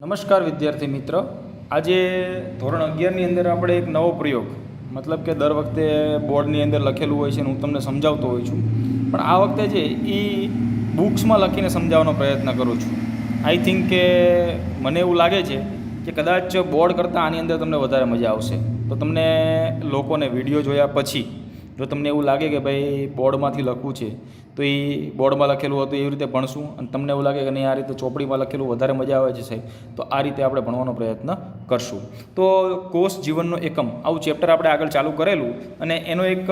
નમસ્કાર વિદ્યાર્થી મિત્ર, આજે ધોરણ 11ની અંદર આપણે એક નવો પ્રયોગ મતલબ કે દર વખતે બોર્ડની અંદર લખેલું હોય છે અને હું તમને સમજાવતો હોઉં છું, પણ આ વખતે જે એ બુક્સમાં લખીને સમજાવવાનો પ્રયત્ન કરું છું. આઈ થિંક કે મને એવું લાગે છે કે કદાચ બોર્ડ કરતાં આની અંદર તમને વધારે મજા આવશે. તો તમને લોકોને વિડીયો જોયા પછી જો તમને એવું લાગે કે ભાઈ બોર્ડમાંથી લખવું છે તો એ બોર્ડમાં લખેલું હતું એવી રીતે ભણશું, અને તમને એવું લાગે કે નહીં આ રીતે ચોપડીમાં લખેલું વધારે મજા આવે છે સાહેબ, તો આ રીતે આપણે ભણવાનો પ્રયત્ન કરશું. તો કોષ જીવનનો એકમ આવું ચેપ્ટર આપણે આગળ ચાલુ કરેલું અને એનો એક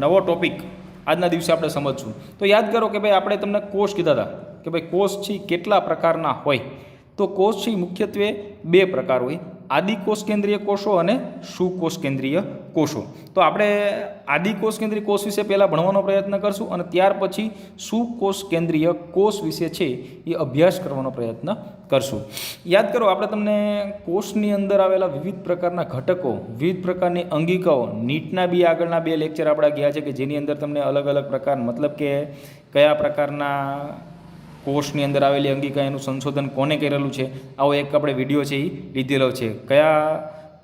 નવો ટોપિક આજના દિવસે આપણે સમજશું. તો યાદ કરો કે ભાઈ આપણે તમને કોષ કીધા હતા કે ભાઈ કોષ છે કેટલા પ્રકારના હોય. તો કોષ છે મુખ્યત્વે બે પ્રકાર હોય, આદિકોષ કેન્દ્રીય કોષો અને સુકોષ કેન્દ્રીય કોષો. તો આપણે આદિકોષ કેન્દ્રીય કોષ વિશે પહેલાં ભણવાનો પ્રયત્ન કરશું અને ત્યાર પછી સુકોષ કેન્દ્રીય કોષ વિશે છે એ અભ્યાસ કરવાનો પ્રયત્ન કરશું. યાદ કરો આપણે તમને કોષની અંદર આવેલા વિવિધ પ્રકારના ઘટકો, વિવિધ પ્રકારની અંગિકાઓ, નીટના બી આગળના બે લેક્ચર આપણે ગયા છે કે જેની અંદર તમને અલગ અલગ પ્રકાર મતલબ કે કયા પ્રકારના કોષની અંદર આવેલી અંગિકા એનું સંશોધન કોને કરેલું છે આવો એક આપણે વિડીયો છે એ લીધેલો છે. કયા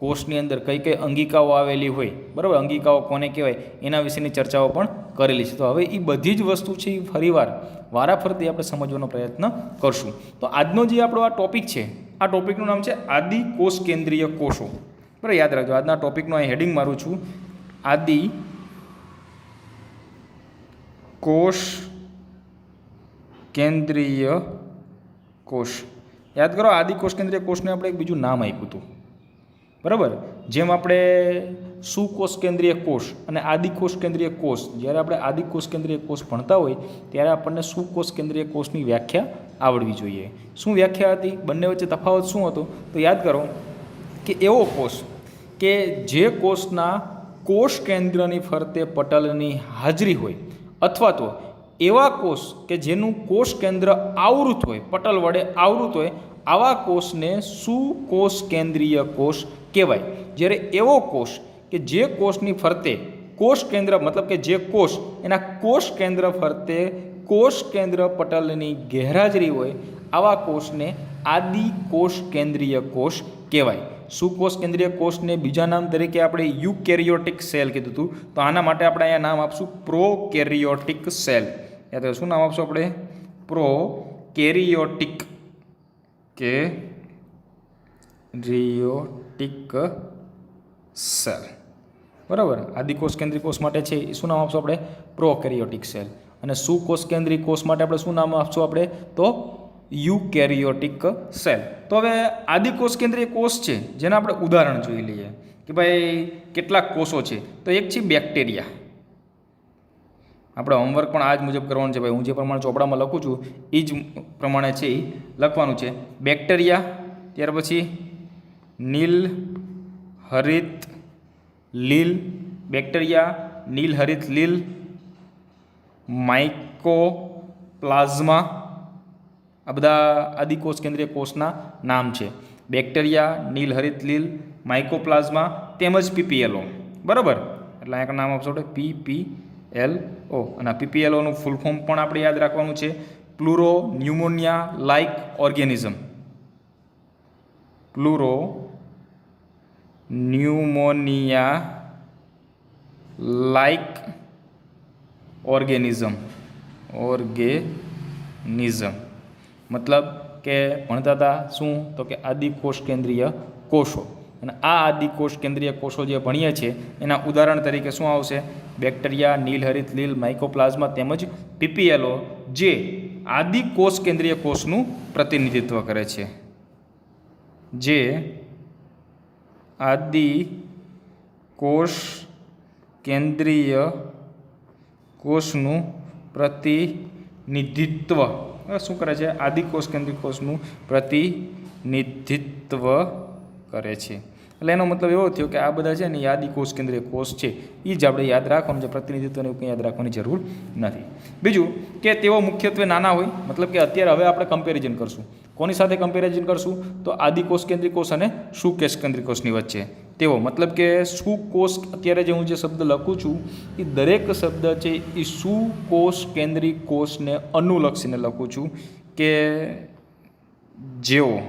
કોષની અંદર કઈ કઈ અંગિકાઓ આવેલી હોય, બરાબર, અંગિકાઓ કોને કહેવાય એના વિશેની ચર્ચાઓ પણ કરેલી છે. તો હવે એ બધી જ વસ્તુ છે એ ફરીવાર વારાફરતી આપણે સમજવાનો પ્રયત્ન કરશું. તો આજનો જે આપણો આ ટોપિક છે, આ ટોપિકનું નામ છે આદિકોષ કેન્દ્રીય કોષો. બરાબર, યાદ રાખજો આજના ટોપિકનું અહીં હેડિંગ મારું છું, આદિકોષ કેન્દ્રીય કોષ. યાદ કરો આદિકોષ કેન્દ્રીય કોષને આપણે એક બીજું નામ આપ્યું હતું, બરાબર. જેમ આપણે સુકોષ કેન્દ્રીય કોષ અને આદિકોષ કેન્દ્રીય કોષ, જ્યારે આપણે આદિકોષ કેન્દ્રીય કોષ ભણતા હોય ત્યારે આપણને સુકોષ કેન્દ્રીય કોષની વ્યાખ્યા આવડવી જોઈએ. શું વ્યાખ્યા હતી, બંને વચ્ચે તફાવત શું હતો? તો યાદ કરો કે એવો કોષ કે જે કોષના કોષ કેન્દ્રની ફરતે પટલની હાજરી હોય, અથવા તો એવા કોષ કે જેનું કોષ કેન્દ્ર આવૃત હોય, પટલ વડે આવૃત હોય, આવા કોષને સુકોષ કેન્દ્રીય કોષ કહેવાય. જ્યારે એવો કોષ કે જે કોષની ફરતે કોષ કેન્દ્ર મતલબ કે જે કોષ એના કોષ કેન્દ્ર ફરતે કોષ કેન્દ્ર પટલની ગેરહાજરી હોય, આવા કોષને આદિકોષ કેન્દ્રીય કોષ કહેવાય. સુકોષ કેન્દ્રીય કોષને બીજા નામ તરીકે આપણે યુકેરિયોટિક સેલ કીધું હતું, તો આના માટે આપણે અહીંયા નામ આપશું પ્રોકેરિયોટિક સેલ. યાદ રાખો, શું નામ આપશું આપણે? Prokaryotic cell. બરાબર, આદિકોષ કેન્દ્રીય કોષ માટે છે એ શું નામ આપશું આપણે? Prokaryotic cell. અને સુકોષ કેન્દ્રીય કોષ માટે આપણે શું નામ આપશું આપણે? તો યુકેરિયોટિક સેલ. તો હવે આદિકોષ કેન્દ્રીય કોષ છે જેના આપણે ઉદાહરણ જોઈ લઈએ કે ભાઈ કેટલાક કોષો છે. તો એક છે બેક્ટેરિયા. આપણે હોમવર્ક પણ આ જ મુજબ કરવાનું છે ભાઈ, હું જે પ્રમાણે ચોપડામાં લખું છું એ જ પ્રમાણે છે એ લખવાનું છે. બેક્ટેરિયા, ત્યાર પછી નીલ હરિત લીલ, બેક્ટેરિયા નીલ હરિત લીલ, માઇકોપ્લાઝમા, આ બધા આદિકોષ કેન્દ્રીય કોષના નામ છે. બેક્ટેરિયા, નીલ હરિત લીલ, માઇકોપ્લાઝમા તેમજ પીપીએલઓ. બરાબર, એટલે અહીંયા નામ આપશો આપણે PPLO. અને પીપીએલઓનું ફૂલ ફોર્મ પણ આપણે યાદ રાખવાનું છે, pleuro pneumonia like organism. Pleuro pneumonia like organism. મતલબ કે ભણતા હતા શું? તો કે આદિકોષ કેન્દ્રીય કોષો. અને આ આદિકોષ કેન્દ્રીય કોષો જે ભણીએ છીએ એના ઉદાહરણ તરીકે શું આવશે? બેક્ટેરિયા, નીલહરિત લીલ, માઇકોપ્લાઝમા તેમજ પીપીએલઓ, જે આદિકોષ કેન્દ્રીય કોષનું પ્રતિનિધિત્વ કરે છે. જે આદિકોષ કેન્દ્રીય કોષનું પ્રતિનિધિત્વ શું કરે છે? આદિકોષ કેન્દ્રીય કોષનું પ્રતિનિધિત્વ કરે છે. એટલે એનો મતલબ એવો થયો કે આ બધા છે ને એ આદિકોષ કેન્દ્રીય કોષ છે, એ જ આપણે યાદ રાખવાનું છે. પ્રતિનિધિત્વને કંઈ યાદ રાખવાની જરૂર નથી. બીજું કે તેઓ મુખ્યત્વે નાના હોય, મતલબ કે અત્યારે હવે આપણે કમ્પેરિઝન કરશું. કોની સાથે કમ્પેરિઝન કરશું? તો આદિકોષ કેન્દ્રીય કોષ અને સુકોષ કેન્દ્રીય કોષની વચ્ચે. તેઓ મતલબ કે સુકોષ, અત્યારે જે હું જે શબ્દ લખું છું એ દરેક શબ્દ છે એ સુકોષ કેન્દ્રીય કોષને અનુલક્ષીને લખું છું કે જેઓ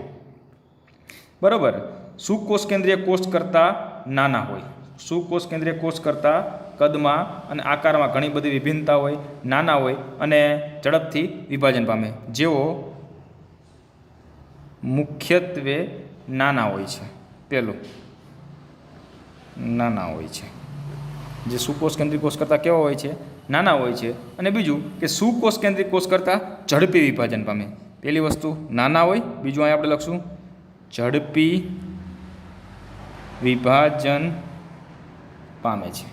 બરાબર. સુકોષ કેન્દ્રીય કોષ કરતાં નાના હોય. સુકોષ કેન્દ્રીય કોષ કરતાં કદમાં અને આકારમાં ઘણી બધી વિભિન્નતા હોય, નાના હોય અને ઝડપથી વિભાજન પામે. જેઓ મુખ્યત્વે નાના હોય છે. પહેલું નાના હોય છે. જે સુકોષ કેન્દ્રીય કોષ કરતાં કેવા હોય છે? નાના હોય છે. અને બીજું કે સુકોષ કેન્દ્રીય કોષ કરતાં ઝડપી વિભાજન પામે. પહેલી વસ્તુ નાના હોય, બીજું અહીં આપણે લખશું ઝડપી વિભાજન પામે છે.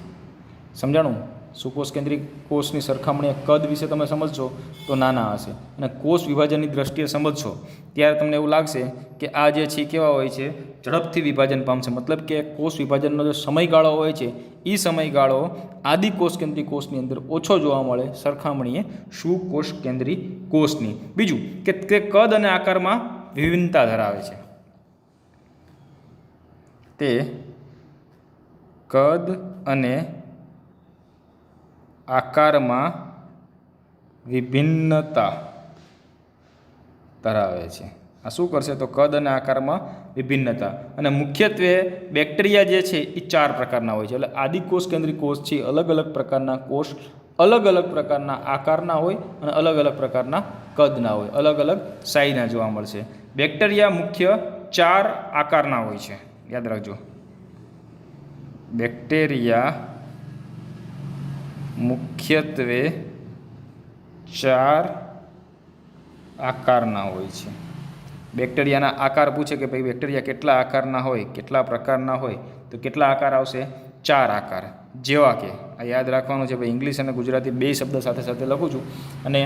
સમજાણું? સુકોષ કેન્દ્રીય કોષની સરખામણીએ કદ વિશે તમે સમજશો તો નાના હશે, અને કોષ વિભાજનની દ્રષ્ટિએ સમજશો ત્યારે તમને એવું લાગશે કે આ જે છે કેવા હોય છે? ઝડપથી વિભાજન પામશે. મતલબ કે કોષ વિભાજનનો જે સમયગાળો હોય છે એ સમયગાળો આદિ કોષ કેન્દ્રીય કોષની અંદર ઓછો જોવા મળે સરખામણીએ સુકોષ કેન્દ્રીય કોષની. બીજું કે તે કદ અને આકારમાં વિભિન્નતા ધરાવે છે. તે કદ અને આકારમાં વિભિન્નતા ધરાવે છે. આ શું કરશે? તો કદ અને આકારમાં વિભિન્નતા. અને મુખ્યત્વે બેક્ટેરિયા જે છે એ 4 પ્રકારના હોય છે. એટલે આદિકોષ કેન્દ્રીય કોષ છે અલગ અલગ પ્રકારના કોષ, અલગ અલગ પ્રકારના આકારના હોય અને અલગ અલગ પ્રકારના કદના હોય, અલગ અલગ સાઈઝના જોવા મળશે. બેક્ટેરિયા મુખ્ય 4 આકારના હોય છે. યાદ રાખજો, બેક્ટેરિયા મુખ્યત્વે 4 આકારના હોય છે. બેક્ટેરિયાના આકાર પૂછે કે ભાઈ બેક્ટેરિયા કેટલા આકારના હોય, કેટલા પ્રકારના હોય, તો કેટલા આકાર આવશે? 4 આકાર. જેવા કે આ યાદ રાખવાનું છે ભાઈ, ઇંગ્લિશ અને ગુજરાતી 2 શબ્દ સાથે સાથે લખું છું અને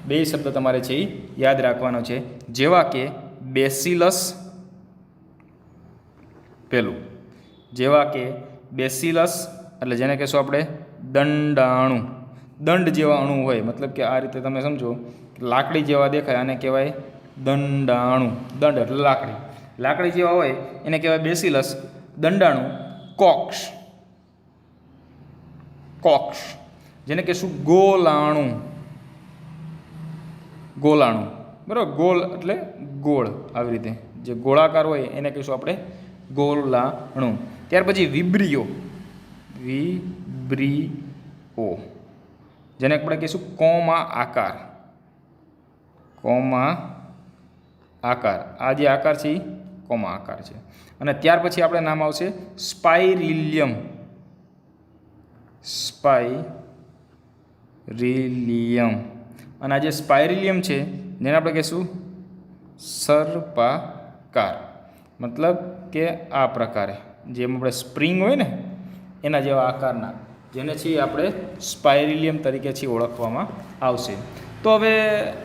2 શબ્દ તમારે છે એ યાદ રાખવાનો છે. જેવા કે બેસિલસ, પેલું જેવા કે બેસિલસ એટલે જેને કહેશું આપણે દંડાણુ. દંડ જેવા અણુ હોય, મતલબ કે આ રીતે તમે સમજો, લાકડી જેવા દેખાય, આને કહેવાય દંડાણુ. દંડ એટલે લાકડી, લાકડી જેવા હોય એને કહેવાય બેસિલસ. દંડાણુ કોક્સ, કોક્સ જેને કહેશું ગોલાણુ. ગોલાણુ, બરાબર. ગોળ એટલે ગોળ, આવી રીતે જે ગોળાકાર હોય એને કહીશું આપણે ગોલાણુ. ત્યાર પછી વિબ્રિયો, વિબ્રિઓ જેને આપણે કહીશું કોમા આકાર. કોમા આકાર, આ જે આકાર છે એ કોમા આકાર છે. અને ત્યાર પછી આપણે નામ આવશે સ્પાઇરિલિયમ. સ્પાઇરિલિયમ. અને આ જે સ્પાઇરિલિયમ છે જેને આપણે કહીશું સર્પાકાર. મતલબ કે આ પ્રકારે જેમ આપણે સ્પ્રિંગ હોય ને એના જેવા આકારના, જેને છે આપણે સ્પાઇરિલિયમ તરીકે છે ઓળખવામાં આવશે. તો હવે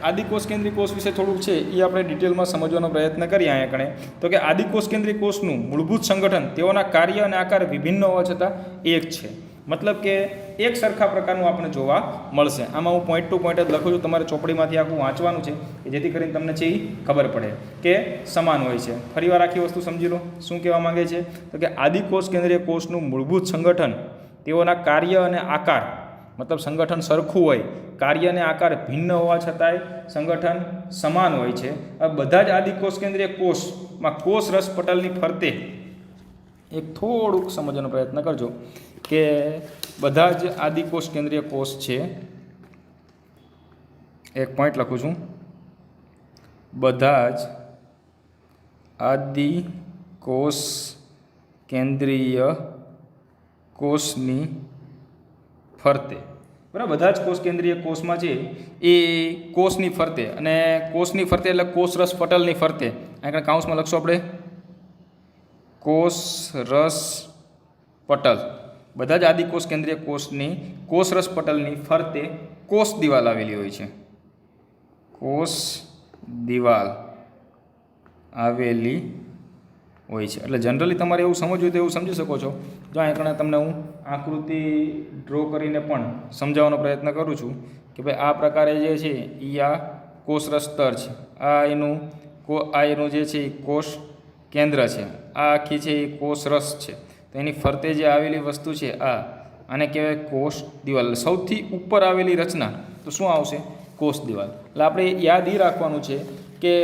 આદિકોષ કેન્દ્રીય કોષ વિશે થોડુંક છે એ આપણે ડિટેલમાં સમજવાનો પ્રયત્ન કરીએ અહીંયા કણે. તો કે આદિકોષ કેન્દ્રીય કોષનું મૂળભૂત સંગઠન તેઓના કાર્ય અને આકાર વિભિન્ન હોવા છતાં એક છે. મતલબ કે એક સરખા પ્રકારનું આપણે જોવા મળશે. આમાં હું પોઈન્ટ ટુ પોઈન્ટ જ લખું છું, તમારે ચોપડીમાંથી આખું વાંચવાનું છે કે જેથી કરીને તમને છે એ ખબર પડે કે સમાન હોય છે. ફરીવાર આખી વસ્તુ સમજી લો, શું કહેવા માંગે છે? તો કે આદિકોષ કેન્દ્રીય કોષનું મૂળભૂત સંગઠન તેઓના કાર્ય અને આકાર, મતલબ સંગઠન સરખું હોય, કાર્ય અને આકાર ભિન્ન હોવા છતાંય સંગઠન સમાન હોય છે. આ બધા જ આદિકોષ કેન્દ્રીય કોષમાં કોષ રસ પટલની ફરતે એક થોડુંક સમજવાનો પ્રયત્ન કરજો કે બધા જ આદિકોષ કેન્દ્રીય કોષ છે, એક પોઈન્ટ લખું છું, બધા જ આદિકોષ કેન્દ્રીય કોષની ફરતે, બરાબર. બધા જ કોષ કેન્દ્રીય કોષમાં છે એ કોષની ફરતે, અને કોષની ફરતે એટલે કોષરસ પટલની ફરતે, આગળ કાઉન્સમાં લખશું આપણે કોષરસ પટલ. બધા જ આદિકોષ કેન્દ્રીય કોષની કોષરસ પટલની ફરતે કોષ દિવાલ આવેલી હોય છે. કોષ દિવાલ આવેલી હોય છે. એટલે જનરલી તમારે એવું સમજવું હોય તો એવું સમજી શકો છો. જો અહીંયા તમને હું આકૃતિ ડ્રો કરીને પણ સમજાવવાનો પ્રયત્ન કરું છું કે ભાઈ આ પ્રકારે જે છે એ આ કોષરસ સ્તર છે, આ એનું જે છે એ કોષ કેન્દ્ર છે, આ આખી છે એ કોષરસ છે. તો એની ફરતે જે આવેલી વસ્તુ છે આને કહેવાય કોષ દિવાલ. સૌથી ઉપર આવેલી રચના તો શું આવશે? કોષ દિવાલ. એટલે આપણે યાદ એ રાખવાનું છે કે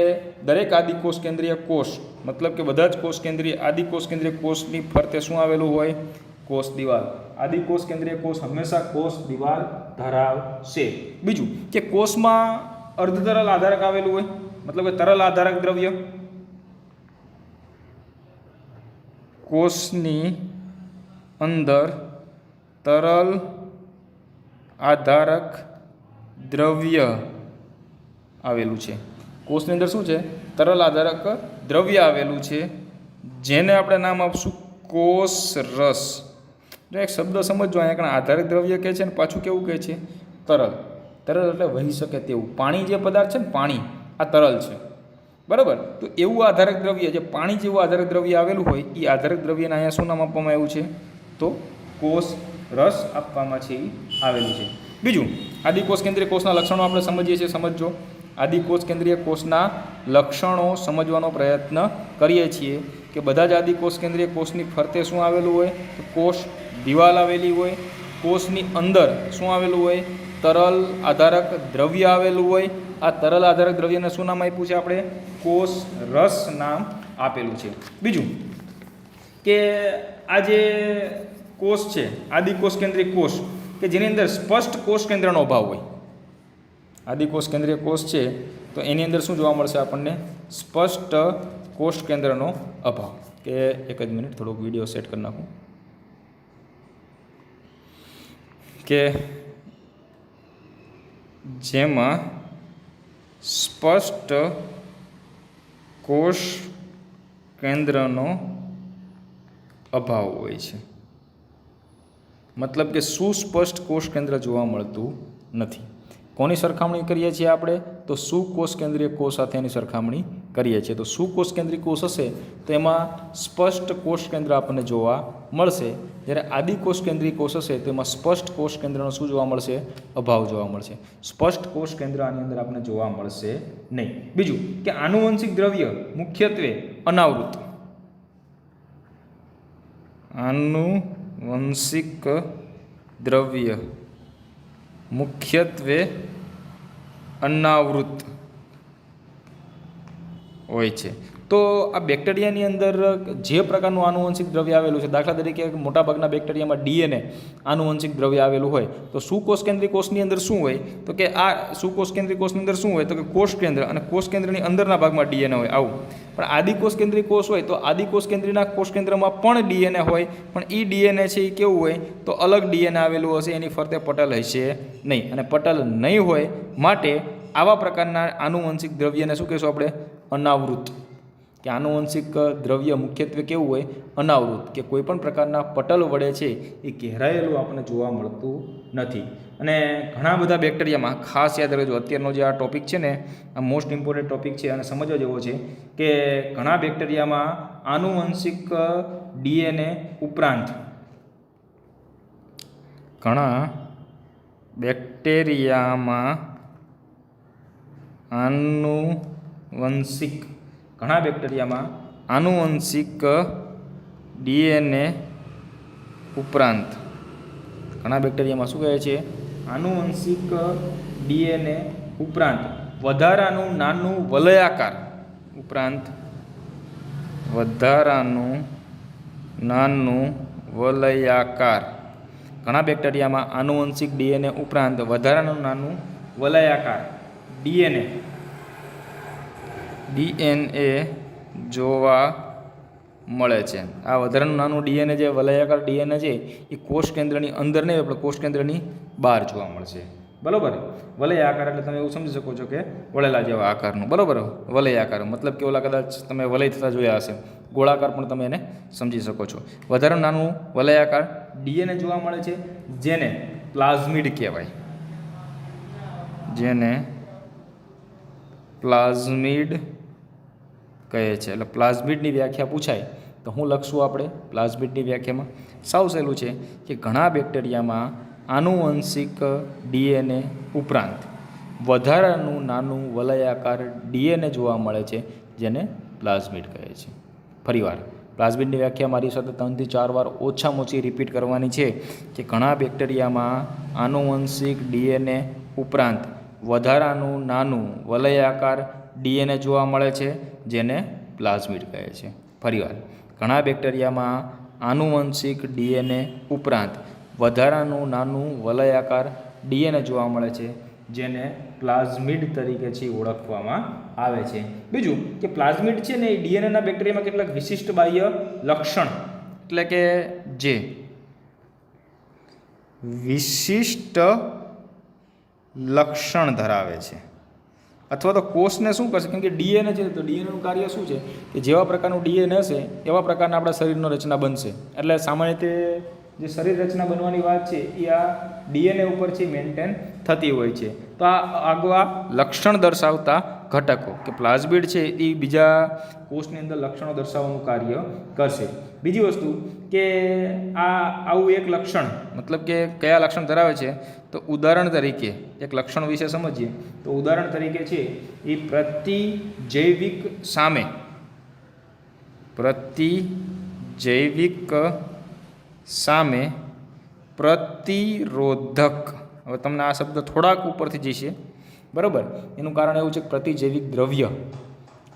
દરેક આદિકોષ કેન્દ્રીય કોષ મતલબ કે બધા જ કોષ કેન્દ્રીય આદિકોષ કેન્દ્રીય કોષની ફરતે શું આવેલું હોય? કોષ દિવાલ. આદિકોષ કેન્દ્રીય કોષ હંમેશા કોષ દિવાલ ધરાવશે. બીજું કે કોષમાં અર્ધતરલ આધારક આવેલું હોય, મતલબ કે તરલ આધારક દ્રવ્ય કોષની અંદર તરલ આધારક દ્રવ્ય આવેલું છે. કોષની અંદર શું છે? તરલ આધારક દ્રવ્ય આવેલું છે, જેને આપણે નામ આપશું કોષ રસ. જો એક શબ્દ સમજો, અહીંયા કારણ આધારક દ્રવ્ય કહે છે ને પાછું કેવું કહે છે? તરલ. તરલ એટલે વહી શકે તેવું. પાણી જે પદાર્થ છે ને, પાણી આ તરલ છે, બરાબર. તો એવું આધારક દ્રવ્ય જે પાણી જેવું આધારક દ્રવ્ય આવેલું હોય, એ આધારક દ્રવ્યને અહીંયા શું નામ આપવામાં આવ્યું છે? તો કોષ રસ આપવામાં છે એ આવેલું છે. બીજું, આદિકોષ કેન્દ્રીય કોષના લક્ષણો આપણે સમજીએ છીએ. સમજો, આદિકોષ કેન્દ્રીય કોષના લક્ષણો સમજવાનો પ્રયત્ન કરીએ છીએ કે બધા જ આદિકોષ કેન્દ્રીય કોષની ફરતે શું આવેલું હોય? તો કોષ દિવાલ આવેલી હોય. કોષની અંદર શું આવેલું હોય? તરલ આધારક દ્રવ્ય આવેલું હોય. આ તરલ આધારક દ્રવ્યને શું નામ આપ્યું છે આપણે? કોષ રસ નામ આપેલું છે. બીજું કે આ જે કોષ છે, આદિકોષ કેન્દ્રીય કોષ, કે જેની અંદર સ્પષ્ટ કોષ કેન્દ્રનો અભાવ હોય. આદિકોષ કેન્દ્રીય કોષ છે તો એની અંદર શું જોવા મળશે આપણને? સ્પષ્ટ કોષ કેન્દ્રનો અભાવ. કે એક જ મિનિટ, થોડોક વિડીયો સેટ કરી નાખું. કે જેમાં સ્પષ્ટ કોષ કેન્દ્રનો અભાવ હોય છે, મતલબ કે સુસ્પષ્ટ કોષ કેન્દ્ર જોવા મળતું નથી. કોની સરખામણી કરીએ છીએ આપણે? તો સુકોષ કેન્દ્રીય કોષ સાથે એની સરખામણી કરીએ છીએ. તો સુકોષ કેન્દ્રીય કોષ હશે તો એમાં સ્પષ્ટ કોષ કેન્દ્ર આપણને જોવા મળશે, જ્યારે આદિકોષ કેન્દ્રીય કોષ હશે તો એમાં સ્પષ્ટ કોષ કેન્દ્રનો શું જોવા મળશે? અભાવ જોવા મળશે. સ્પષ્ટ કોષ કેન્દ્ર આની અંદર આપણને જોવા મળશે નહીં. બીજું કે આનુવંશિક દ્રવ્ય મુખ્યત્વે અનાવૃત. આનુવંશિક દ્રવ્ય મુખ્યત્વે અનાવૃત હોય છે. તો આ બેક્ટેરિયાની અંદર જે પ્રકારનું આનુવંશિક દ્રવ્ય આવેલું છે, દાખલા તરીકે મોટાભાગના બેક્ટેરિયામાં ડીએનએ આનુવંશિક દ્રવ્ય આવેલું હોય, તો સુકોષ કેન્દ્રીય કોષની અંદર શું હોય? તો કે આ સુકોષ કેન્દ્રીય કોષની અંદર શું હોય? તો કે કોષ કેન્દ્ર, અને કોષ કેન્દ્રની અંદરના ભાગમાં ડીએનએ હોય. આવું. પણ આદિકોષ કેન્દ્રીય કોષ હોય તો આદિકોષ કેન્દ્રના કોષ કેન્દ્રમાં પણ ડીએનએ હોય, પણ એ ડીએનએ છે એ કેવું હોય? તો અલગ ડીએનએ આવેલું હશે, એની ફરતે પટલ હશે નહીં. અને પટલ નહીં હોય માટે આવા પ્રકારના આનુવંશિક દ્રવ્યને શું કહેશું આપણે? અનાવૃત. કે આનુવંશિક દ્રવ્ય મુખ્યત્વે કેવું હોય? અનાવૃત. કે કોઈ પણ પ્રકારના પટલ વડે છે એ ઘેરાયેલું આપણને જોવા મળતું નથી. અને ઘણા બધા બેક્ટેરિયામાં ખાસ યાદ રાખજો, અત્યારનો જે આ ટોપિક છે ને, આ મોસ્ટ ઇમ્પોર્ટન્ટ ટોપિક છે અને સમજવા જેવો છે કે ઘણા બેક્ટેરિયામાં આનુવંશિક ડીએનએ ઉપરાંત ઘણા બેક્ટેરિયામાં આનુવંશિક ડીએનએ ઉપરાંત ઘણા બેક્ટેરિયામાં શું કહે છે? આનુવંશિક ડીએનએ ઉપરાંત વધારાનું નાનું વલયાકાર ઘણા બેક્ટેરિયામાં આનુવંશિક ડીએનએ ઉપરાંત વધારાનું નાનું વલયાકાર ડીએનએ જોવા મળે છે. આ વધારાનું નાનું ડીએનએ જે વલયાકાર ડીએનએ છે એ કોષ કેન્દ્રની અંદર નહીં, આપણે કોષ કેન્દ્રની બહાર જોવા મળશે. બરાબર. વલયાકાર એટલે તમે એવું સમજી શકો છો કે વળેલા જેવા આકારનું. બરાબર. વલયાકાર મતલબ કે ઓલા કદાચ તમે વલય થતા જોયા હશે, ગોળાકાર પણ તમે એને સમજી શકો છો. વધારાનું નાનું વલયાકાર ડીએનએ જોવા મળે છે, જેને પ્લાઝમિડ કહેવાય. પ્લાઝમિડ કહે છે. એટલે પ્લાઝમિડની વ્યાખ્યા પૂછાય તો હું લખશું આપણે પ્લાઝમિડની વ્યાખ્યામાં? સાવ સહેલું છે કે ઘણા બેક્ટેરિયામાં આનુવંશિક ડીએનએ ઉપરાંત વધારાનું નાનું વલયાકાર ડીએનએ જોવા મળે છે, જેને પ્લાઝમિડ કહે છે. ફરીવાર પ્લાઝમિડની વ્યાખ્યા મારી સાથે 3 થી 4 વાર ઓછામાં ઓછી રિપીટ કરવાની છે કે ઘણા બેક્ટેરિયામાં આનુવંશિક ડીએનએ ઉપરાંત વધારાનું નાનું વલયાકાર ડીએનએ જોવા મળે છે, જેને પ્લાઝમિડ કહે છે. ફરીવાર, ઘણા બેક્ટેરિયામાં આનુવંશિક ડીએનએ ઉપરાંત વધારાનું નાનું વલયાકાર ડીએનએ જોવા મળે છે, જેને પ્લાઝમિડ તરીકે છે ઓળખવામાં આવે છે. બીજું કે પ્લાઝમિડ છે ને એ ડીએનએના બેક્ટેરિયામાં કેટલાક વિશિષ્ટ બાહ્ય લક્ષણ, એટલે કે જે વિશિષ્ટ લક્ષણ ધરાવે છે, અથવા તો કોષને શું કરશે, કેમ કે ડીએનએ છે તો ડીએનએનું કાર્ય શું છે કે જેવા પ્રકારનું ડીએનએ હશે એવા પ્રકારના આપણા શરીરનો રચના બનશે. એટલે સામાન્ય રીતે જે શરીર રચના બનવાની વાત છે એ આ ડીએનએ ઉપરથી મેન્ટેન થતી હોય છે. તો આ આગવા લક્ષણ દર્શાવતા ઘટકો કે પ્લાઝમિડ છે એ બીજા કોષની અંદર લક્ષણો દર્શાવવાનું કાર્ય કરશે. બીજી વસ્તુ કે આવું એક લક્ષણ, મતલબ કે કયા લક્ષણ ધરાવે છે, તો ઉદાહરણ તરીકે એક લક્ષણ વિશે સમજીએ તો ઉદાહરણ તરીકે છે એ પ્રતિજૈવિક સામે પ્રતિરોધક. હવે તમને આ શબ્દ થોડાક ઉપરથી જશે, બરાબર. એનું કારણ એવું છે કે પ્રતિજૈવિક દ્રવ્ય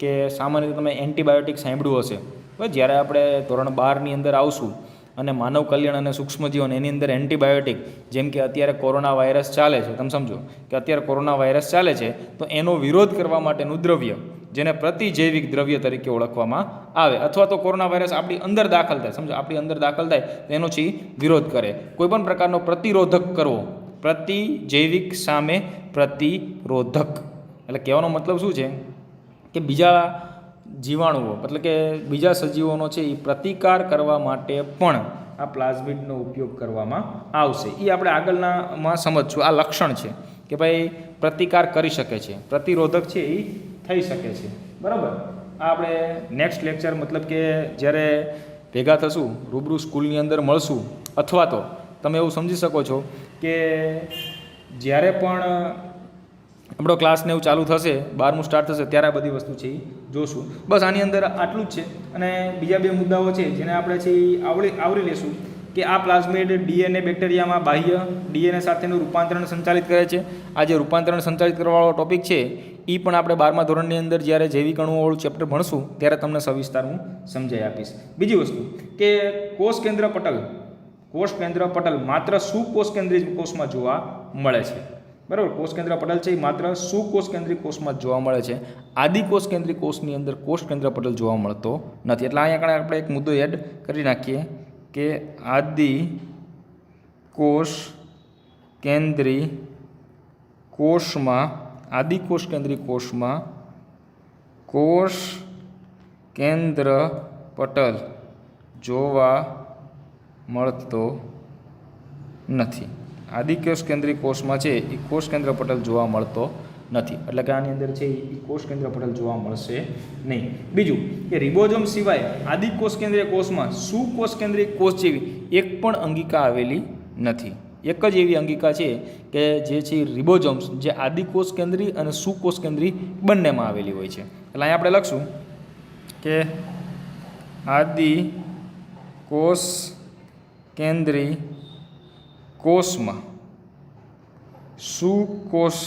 કે સામાન્ય રીતે તમે એન્ટીબાયોટિક સાંભળ્યું હશે. બસ જ્યારે આપણે ધોરણ 12ની અંદર આવશું અને માનવ કલ્યાણ અને સૂક્ષ્મજીવન એની અંદર એન્ટીબાયોટિક, જેમ કે અત્યારે કોરોના વાયરસ ચાલે છે, તમે સમજો કે અત્યારે કોરોના વાયરસ ચાલે છે તો એનો વિરોધ કરવા માટેનું દ્રવ્ય જેને પ્રતિજૈવિક દ્રવ્ય તરીકે ઓળખવામાં આવે, અથવા તો કોરોના વાયરસ આપણી અંદર દાખલ થાય, સમજો આપણી અંદર દાખલ થાય તો એનો છે વિરોધ કરે, કોઈપણ પ્રકારનો પ્રતિરોધક કરવો, પ્રતિજૈવિક સામે પ્રતિરોધક. એટલે કહેવાનો મતલબ શું છે કે બીજા જીવાણુઓ એટલે કે બીજા સજીવોનો છે એ પ્રતિકાર કરવા માટે પણ આ પ્લાઝમિડનો ઉપયોગ કરવામાં આવશે. એ આપણે આગળનામાં સમજશું. આ લક્ષણ છે કે ભાઈ પ્રતિકાર કરી શકે છે, પ્રતિરોધક છે એ થઈ શકે છે, બરાબર. આ આપણે નેક્સ્ટ લેક્ચર મતલબ કે જ્યારે ભેગા થશું, રૂબરૂ સ્કૂલની અંદર મળશું, અથવા તો તમે એવું સમજી શકો છો કે જ્યારે પણ આપણો ક્લાસને એવું ચાલુ થશે, 12મું સ્ટાર્ટ થશે ત્યારે આ બધી વસ્તુ છે એ જોશું. બસ આની અંદર આટલું જ છે. અને બીજા બે મુદ્દાઓ છે જેને આપણે છે એ આવરી લેશું કે આ પ્લાઝમિડ ડીએનએ બેક્ટેરિયામાં બાહ્ય ડીએનએ સાથેનું રૂપાંતરણ સંચાલિત કરે છે. આ જે રૂપાંતરણ સંચાલિત કરવાવાળો ટોપિક છે એ પણ આપણે 12મા ધોરણની અંદર જ્યારે જૈવિક અણુઓવાળું ચેપ્ટર ભણશું ત્યારે તમને સવિસ્તાર હું સમજાવી આપીશ. બીજી વસ્તુ કે કોષ કેન્દ્ર પટલ માત્ર સુકોષ કેન્દ્રિત કોષમાં જોવા મળે છે, બરાબર. કોષ કેન્દ્ર પટલ છે એ માત્ર સુકોષ કેન્દ્રિત કોષમાં જ જોવા મળે છે. આદિકોષ કેન્દ્રિત કોષની અંદર કોષ કેન્દ્ર પટલ જોવા મળતો નથી. એટલે અહીંયા આપણે એક મુદ્દો એડ કરી નાખીએ કે આદિકોષ કેન્દ્રી કોષમાં કોષ કેન્દ્ર પટલ જોવા મળતો નથી. આદિકોષ કેન્દ્રી કોષમાં છે એ કોષ કેન્દ્ર પટલ જોવા મળતો નથી. એટલે કે આની અંદર છે એ કોષ કેન્દ્ર પટલ જોવા મળશે નહીં. બીજું કે રિબોઝોમ સિવાય આદિકોષ કેન્દ્રીય કોષમાં સુકોષ કેન્દ્રીય કોષ જેવી એક પણ અંગિકા આવેલી નથી. એક જ એવી અંગિકા છે કે જે છે રિબોઝોમ્સ, જે આદિકોષ કેન્દ્રી અને સુકોષ કેન્દ્રી બંનેમાં આવેલી હોય છે. એટલે અહીંયા આપણે લખશું કે આદિકોષ કેન્દ્રી કોષમાં સુકોષ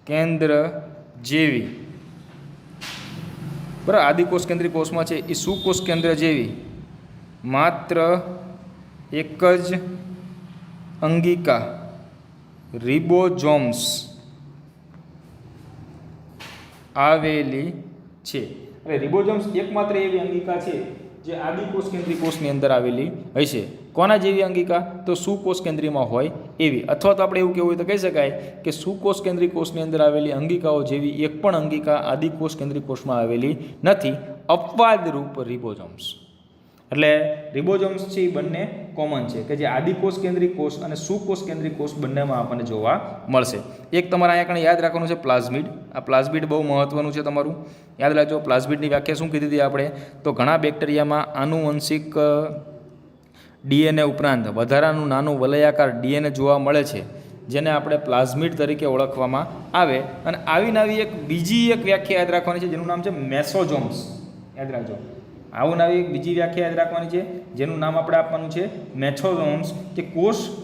કેન્દ્ર જેવી, બરાબર. આદિકોષ કેન્દ્રી કોષમાં છે એ સુકોષ કેન્દ્ર જેવી માત્ર એક જ અંગિકા રિબોઝોમ્સ આવેલી છે. એટલે રિબોઝોમ્સ એકમાત્ર એવી અંગિકા છે જે આદિકોષ કેન્દ્રી કોષની અંદર આવેલી હશે. કોના જેવી અંગિકા? તો સુકોષ કેન્દ્રીમાં હોય એવી, અથવા તો આપણે એવું કહેવું હોય તો કહી શકાય કે સુકોષ કેન્દ્રી કોષની અંદર આવેલી અંગિકાઓ જેવી એક પણ અંગિકા આદિકોષ કેન્દ્રી કોષમાં આવેલી નથી. અપવાદરૂપ રિબોઝોમ્સ. એટલે રિબોઝોમ્સ છે એ બંને કોમન છે કે જે આદિકોષ કેન્દ્રી કોષ અને સુકોષ કેન્દ્રી કોષ બંનેમાં આપણને જોવા મળશે. એક તમારે અહીંયા કણે યાદ રાખવાનું છે પ્લાઝમિડ. આ પ્લાઝમિડ બહુ મહત્ત્વનું છે, તમારું યાદ રાખજો. પ્લાઝમિડની વ્યાખ્યા શું કીધી હતી આપણે? તો ઘણા બેક્ટેરિયામાં આનુવંશિક ડીએનએ ઉપરાંત વધારાનું નાનું વલયાકાર ડીએનએ જોવા મળે છે, જેને આપણે પ્લાઝમિડ તરીકે ઓળખવામાં આવે. અને આવીને આવી એક બીજી એક વ્યાખ્યા યાદ રાખવાની છે જેનું નામ છે મેસોઝોમ્સ. યાદ રાખજો. આવું આવી એક બીજી વ્યાખ્યા યાદ રાખવાની છે જેનું નામ આપણે આપવાનું છે મેસોઝોમ્સ,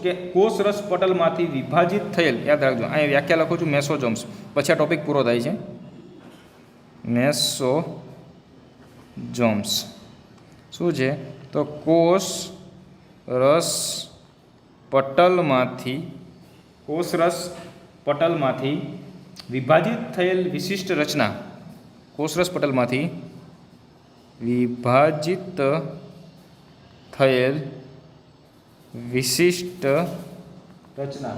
કે કોષરસ પટલમાંથી વિભાજિત થયેલ. યાદ રાખજો, અહીં વ્યાખ્યા લખું છું મેસોઝોમ્સ, પછી આ ટોપિક પૂરો થાય છે. મેસોઝોમ્સ શું છે તો કોષ રસ પટલમાંથી વિભાજિત થયેલ વિશિષ્ટ રચના કોષરસ પટલમાંથી વિભાજિત થયેલ વિશિષ્ટ રચના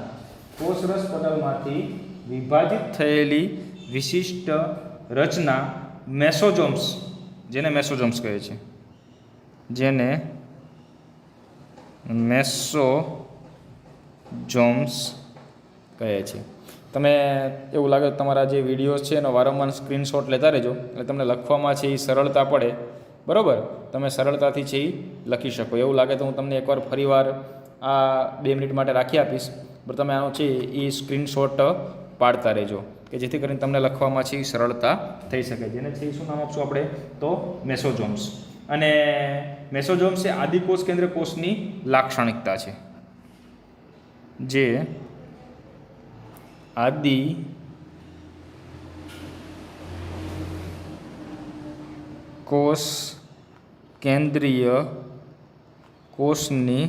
કોષરસ પટલમાંથી વિભાજિત થયેલી વિશિષ્ટ રચના મેસોઝોમ્સ જેને મેસોઝોમ્સ કહે છે મેસોઝોમ્સ કહે છે. તમે એવું લાગે તમારા જે વિડીયોઝ છે એનો વારંવાર સ્ક્રીનશોટ લેતા રહેજો એટલે તમને લખવામાં છે એ સરળતા પડે. બરાબર, તમે સરળતાથી છે એ લખી શકો. એવું લાગે તો હું તમને એકવાર ફરીવાર આ 2 મિનિટ માટે રાખી આપીશ, પણ તમે આનો છે એ સ્ક્રીનશોટ પાડતા રહેજો કે જેથી કરીને તમને લખવામાં છે એ સરળતા થઈ શકે. જેને છે એ શું નામ આપશું આપણે તો મેસોઝોમ્સ. અને મેસોઝોમ્સ એ આદિકોષ કેન્દ્ર કોષની લાક્ષણિકતા છે. જે આદિ કોષ કેન્દ્રીય કોષની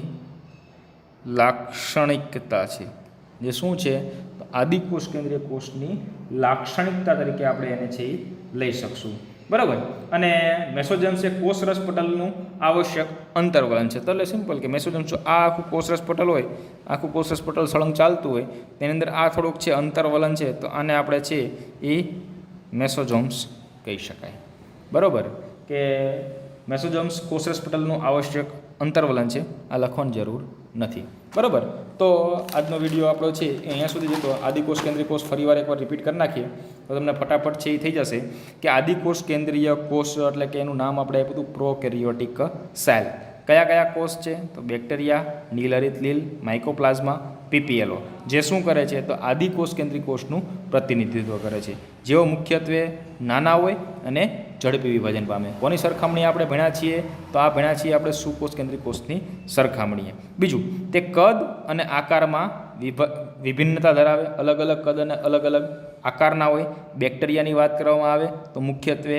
લાક્ષણિકતા છે. જે શું છે તો આદિકોષ કેન્દ્રીય કોષની લાક્ષણિકતા તરીકે આપણે એને છે એ લઈ શકશું. બરાબર. અને મેસોઝોમ્સ એ કોષરસ પટલનું આવશ્યક અંતર્વલન છે. તો એટલે સિમ્પલ કે મેસોઝોમ્સ આ આખું કોષરસ પટલ હોય, આખું કોષરસ પટલ સળંગ ચાલતું હોય, તેની અંદર આ થોડુંક છે અંતર્વલન છે, તો આને આપણે છે એ મેસોઝોમ્સ કહી શકાય. બરાબર કે મેસોઝોમ્સ કોષરસ પટલનું આવશ્યક અંતર્વલન છે, આ લખવાની જરૂર નથી. બરાબર. તો આજનો વિડીયો આપણો છે એ અહીંયા સુધી જતો. આદિકોષ કેન્દ્રીય કોષ ફરીવાર એકવાર રિપીટ કરી નાખીએ તો તમને ફટાફટ છે એ થઈ જશે કે આદિકોષ કેન્દ્રીય કોષ એટલે કે એનું નામ આપણે આપ્યું હતું પ્રોકેરિયોટિક સેલ. કયા કયા કોષ છે તો બેક્ટેરિયા, નીલહરિત લીલ, માઇકોપ્લાઝમા, પીપીએલઓ. જે શું કરે છે તો આદિકોષ કેન્દ્રીય કોષનું પ્રતિનિધિત્વ કરે છે, જેઓ મુખ્યત્વે નાના હોય અને ઝડપી વિભાજન પામે. કોની સરખામણી આપણે ભણ્યા છીએ તો આ ભણ્યા છીએ આપણે સુકોષ કેન્દ્રીય કોષની સરખામણીએ. બીજું, તે કદ અને આકારમાં વિભિન્નતા ધરાવે, અલગ અલગ કદ અને અલગ અલગ આકારના હોય. બેક્ટેરિયાની વાત કરવામાં આવે તો મુખ્યત્વે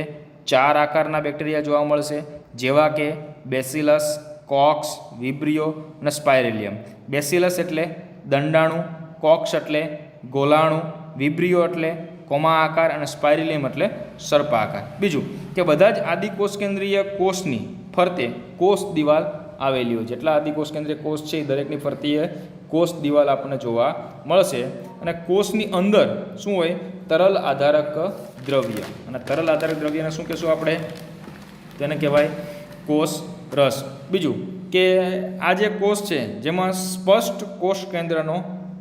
4 આકારના બેક્ટેરિયા જોવા મળશે, જેવા કે બેસિલસ, કોક્સ, વિબ્રિયો અને સ્પાઇરેલિયમ. બેસિલસ એટલે દંડાણુ, કોક્સ એટલે ગોલાણુ, વિબ્રિયો એટલે કોમા આકાર અને સ્પાઇરેલિયમ એટલે સર્પાકાર. બીજું કે બધા જ આદિકોષ કેન્દ્રીય કોષની ફરતે કોષ દિવાલ આવેલી હોય. જેટલા આદિકોષ કેન્દ્રીય કોષ છે એ દરેકની ફરતીએ કોષ દિવાલ આપણને જોવા મળશે. અને કોષની અંદર શું હોય તરલ આધારક દ્રવ્ય. અને તરલ આધારક દ્રવ્યને શું કહેશું આપણે? તેને કહેવાય કોષ રસ. બીજું કે આ જે કોષ છે જેમાં સ્પષ્ટ કોષ કેન્દ્રનો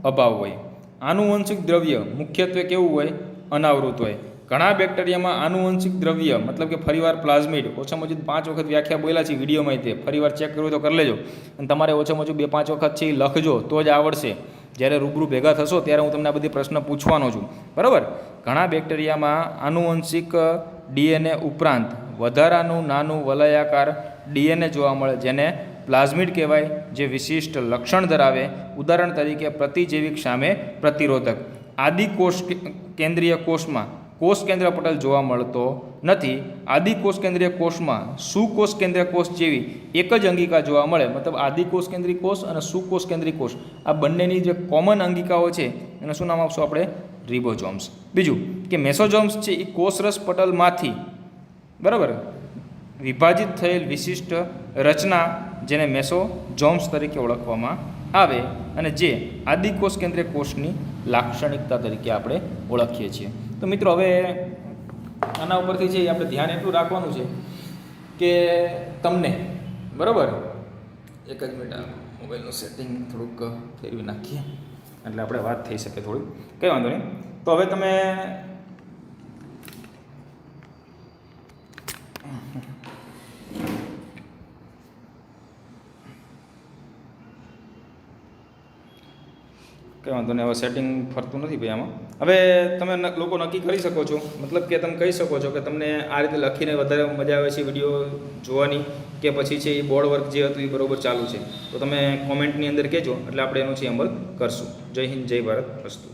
અભાવ હોય. આનુવંશિક દ્રવ્ય મુખ્યત્વે કેવું હોય? અનાવૃત હોય. ઘણા બેક્ટેરિયામાં આનુવંશિક દ્રવ્ય મતલબ કે ફરીવાર પ્લાઝમિડ ઓછામાં ઓછું 5 વખત વ્યાખ્યા બોલ્યા છે વિડીયોમાં, તે ફરીવાર ચેક કરવું તો કરી લેજો. અને તમારે ઓછામાં ઓછું 2-5 વખત છે એ લખજો તો જ આવડશે. જ્યારે રૂબરૂ ભેગા થશો ત્યારે હું તમને આ બધી પ્રશ્ન પૂછવાનો છું. બરાબર. ઘણા બેક્ટેરિયામાં આનુવંશિક ડીએનએ ઉપરાંત વધારાનું નાનું વલયાકાર ડીએનએ જોવા મળે, જેને પ્લાઝમિડ કહેવાય, જે વિશિષ્ટ લક્ષણ ધરાવે. ઉદાહરણ તરીકે પ્રતિજૈવિક સામે પ્રતિરોધક. આદિકોષ કેન્દ્રીય કોષમાં કોષ કેન્દ્ર પટલ જોવા મળતો નથી. આદિકોષ કેન્દ્રીય કોષમાં સુકોષ કેન્દ્રીય કોષ જેવી એક જ અંગિકા જોવા મળે. મતલબ આદિકોષ કેન્દ્રીય કોષ અને સુકોષ કેન્દ્રીય કોષ આ બંનેની જે કોમન અંગિકાઓ છે એને શું નામ આપશું આપણે? રિબોઝોમ્સ. બીજું કે મેસોઝોમ્સ છે એ કોષરસ પટલમાંથી બરાબર વિભાજિત થયેલ વિશિષ્ટ રચના જેને મેસોઝોમ્સ તરીકે ઓળખવામાં આવે અને જે આદિકોષ કેન્દ્રીય કોષની લાક્ષણિકતા તરીકે આપણે ઓળખીએ છીએ. તો મિત્રો હવે આના ઉપરથી છે આપણે ધ્યાન એટલું રાખવાનું છે કે તમને બરાબર એક જ મિનિટ મોબાઈલનું સેટિંગ થોડુંક ફેરવી નાખીએ એટલે આપણે વાત થઈ શકે થોડી, કંઈ વાંધો નહીં. તો હવે તમે કંઈ વાંધો નહીં, હવે સેટિંગ ફરતું નથી ભાઈ આમાં. હવે તમે લોકો નક્કી કરી શકો છો, મતલબ કે તમે કહી શકો છો કે તમને આ રીતે લખીને વધારે મજા આવે છે વિડીયો જોવાની કે પછી છે એ બોર્ડ વર્ક જે હતું એ બરાબર ચાલુ છે. તો તમે કોમેન્ટની અંદર કહેજો એટલે આપણે એનો છે અમલ કરશું. જય હિન્દ, જય ભારત, અસ્તુ.